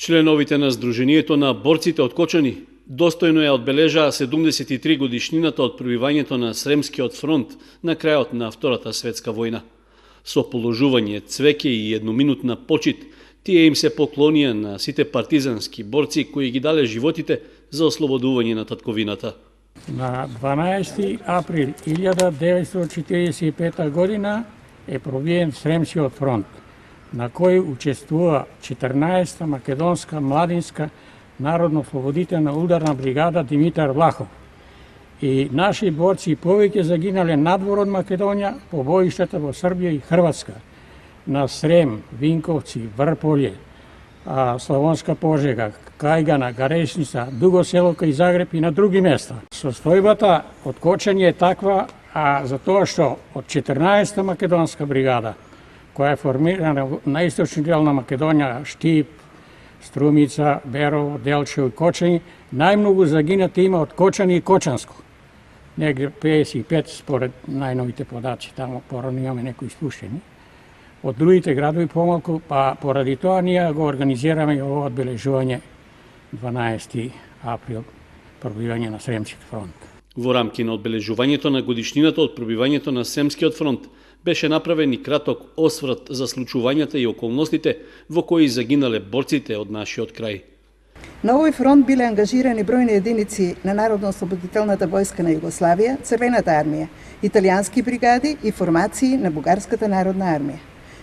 Членовите на Сдруженијето на борците од Кочани достојно ја одбележаа 73 годишнината од пребивањето на Сремскиот фронт на крајот на Втората светска војна. Со положување цвеќе и едноминутна почит, тие им се поклонија на сите партизански борци кои ги дале животите за ослободување на татковината. На 12 април 1945 година е пробиен Сремскиот фронт, на кој учествува 14-та македонска младинска народно-ослободителна ударна бригада Димитар Влахов. И наши борци повеќе загинале надвор од Македонија по боиштата во Србија и Хрватска, на Срем, Винковци, Врполје, Славонска Пожега, Кајгана, Гарешница, Дуго село кај Загреб и на други места. Состојбата од Кочани е таква, затоа што од 14-та македонска бригада, која е формирана на источни дел на Македонија, Штип, Струмица, Берово, Делчево и Кочани, најмногу загинати има од Кочани и Кочанско. Негде 55 според најновите подаци, таму порано имаме некои испуштени. Од другите градови помалку, па поради тоа ние го организираме и ово одбележување 12 април, пробивање на Сремскиот фронт. Во рамки на одбележувањето на годишнината од пробивањето на Сремскиот фронт беше направен и краток осврт за случувањата и околностите во кои загинале борците од нашиот крај. На овој фронт биле ангажирани бројни единици на Народно-ослободителната војска на Југославија, Црвената армија, италијански бригади и формации на Бугарската народна армија.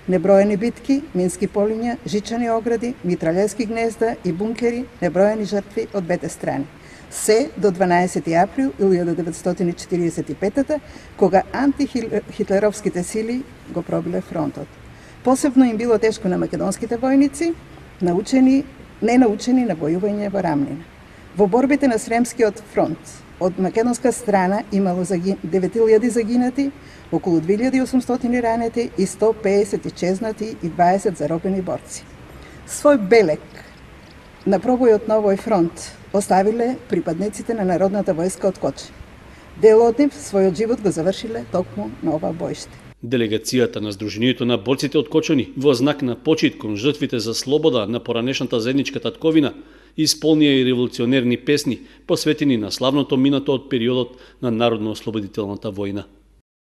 Неброени битки, мински полиња, жичани огради, митралјевски гнезда и бункери, неброени жртви од двете страни. Се до 12 април 1945 кога антихитлеровските сили го пробиле фронтот. Посебно им било тешко на македонските војници, ненаучени на војување во рамнина. Во борбите на Сремскиот фронт од македонска страна имало 9000 загинати, околу 2800 ранети и 150 исчезнати и 20 заробени борци. Свој белег на пробојот на овој фронт оставиле припадниците на Народната војска од Кочани. Дел од нив својот живот го завршиле токму на ова боиште. Делегацијата на Сдруженијето на борците од Кочани во знак на почит кон жртвите за слобода на поранешната заедничка татковина исполнија и револуционерни песни посветени на славното минато од периодот на Народно-ослободителната војна.